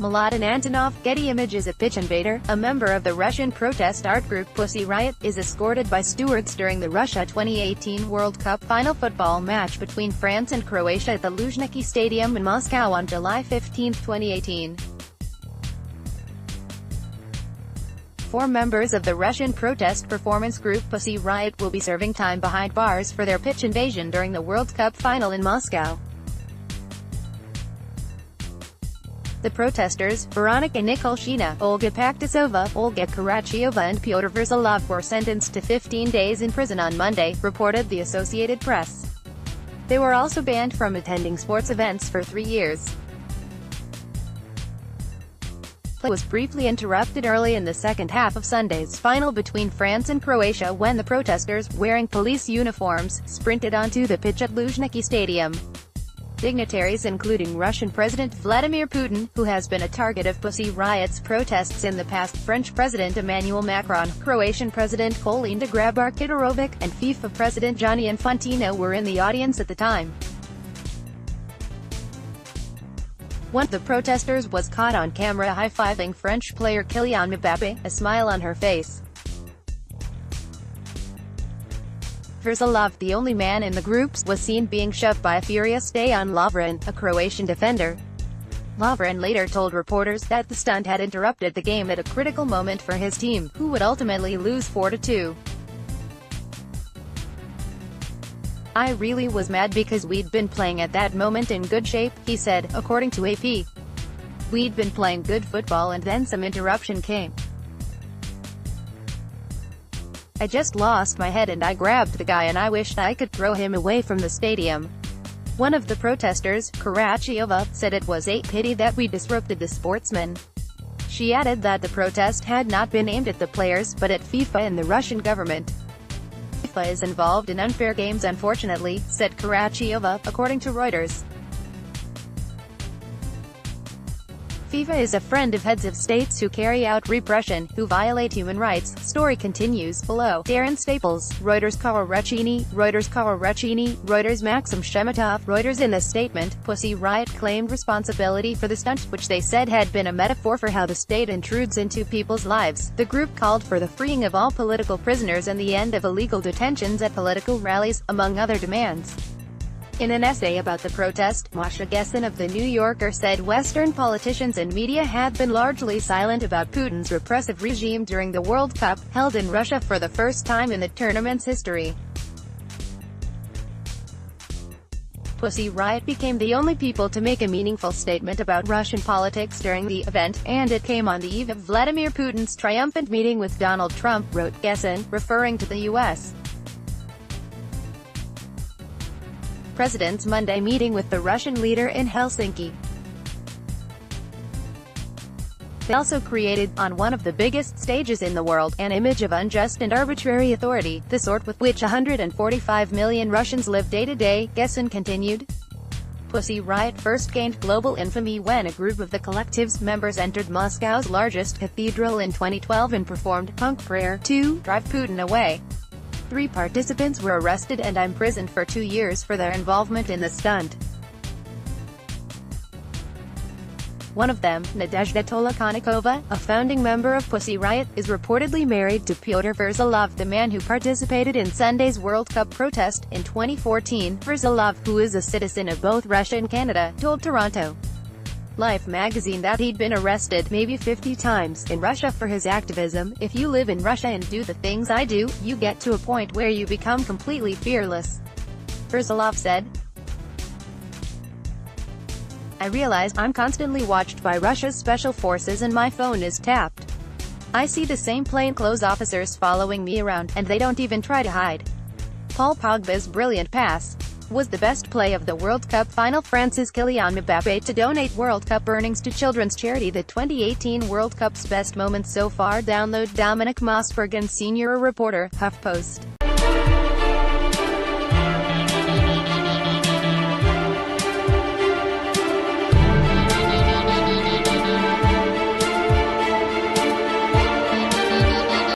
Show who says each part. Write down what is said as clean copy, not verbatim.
Speaker 1: MLADEN Antonov, Getty Images A pitch invader, a member of the Russian protest art group Pussy Riot, is escorted by stewards during the Russia 2018 World Cup final football match between France and Croatia at the Luzhniki Stadium in Moscow on July 15, 2018. 4 members of the Russian protest performance group Pussy Riot will be serving time behind bars for their pitch invasion during the World Cup final in Moscow. The protesters, Veronika Nikulshina, Olga Pakhtusova, Olga Kurachyova and Pyotr were sentenced to 15 days in prison on Monday, reported the Associated Press. They were also banned from attending sports events for 3 years. Play was briefly interrupted early in the second half of Sunday's final between France and Croatia when the protesters, wearing police uniforms, sprinted onto the pitch at Luzhniki Stadium. Dignitaries including Russian President Vladimir Putin, who has been a target of Pussy Riot's protests in the past, French President Emmanuel Macron, Croatian President Kolinda Grabar-Kitarovic, and FIFA President Gianni Infantino were in the audience at the time. One of the protesters was caught on camera high-fiving French player Kylian Mbappé, a smile on her face. Verzalov, the only man in the groups, was seen being shoved by a furious Dejan Lovren, a Croatian defender. Lovren later told reporters that the stunt had interrupted the game at a critical moment for his team, who would ultimately lose 4-2. "I really was mad because we'd been playing at that moment in good shape," he said, according to AP. "We'd been playing good football and then some interruption came. I just lost my head and I grabbed the guy and I wished I could throw him away from the stadium." One of the protesters, Kurachyova, said it was a pity that we disrupted the sportsmen. She added that the protest had not been aimed at the players, but at FIFA and the Russian government. "FIFA is involved in unfair games unfortunately," said Kurachyova, according to Reuters. "FIFA is a friend of heads of states who carry out repression, who violate human rights." Story continues below. Darren Staples, Reuters. Kurachyova, Reuters. Maxim Shemetov, Reuters. In the statement, Pussy Riot claimed responsibility for the stunt, which they said had been a metaphor for how the state intrudes into people's lives. The group called for the freeing of all political prisoners and the end of illegal detentions at political rallies, among other demands. In an essay about the protest, Masha Gessen of The New Yorker said Western politicians and media had been largely silent about Putin's repressive regime during the World Cup, held in Russia for the first time in the tournament's history. Pussy Riot became the only people to make a meaningful statement about Russian politics during the event, and it came on the eve of Vladimir Putin's triumphant meeting with Donald Trump, wrote Gessen, referring to the U.S. President's Monday meeting with the Russian leader in Helsinki. They also created, on one of the biggest stages in the world, an image of unjust and arbitrary authority, the sort with which 145 million Russians live day to day, Gessen continued. Pussy Riot first gained global infamy when a group of the collective's members entered Moscow's largest cathedral in 2012 and performed "Punk Prayer" to drive Putin away. 3 participants were arrested and imprisoned for 2 years for their involvement in the stunt. One of them, Nadezhda Tolokonnikova, a founding member of Pussy Riot, is reportedly married to Pyotr Verzalov, the man who participated in Sunday's World Cup protest. In 2014, Verzalov, who is a citizen of both Russia and Canada, told Toronto Life magazine that he'd been arrested maybe 50 times in Russia for his activism. "If you live in Russia and do the things I do, you get to a point where you become completely fearless," Verzalov said. "I realize I'm constantly watched by Russia's special forces and my phone is tapped. I see the same plainclothes officers following me around, and they don't even try to hide." Paul Pogba's brilliant pass was the best play of the World Cup final. France's Kylian Mbappé to donate World Cup earnings to children's charity. The 2018 World Cup's best moments so far. Download Dominic Mossbergen, senior reporter, HuffPost.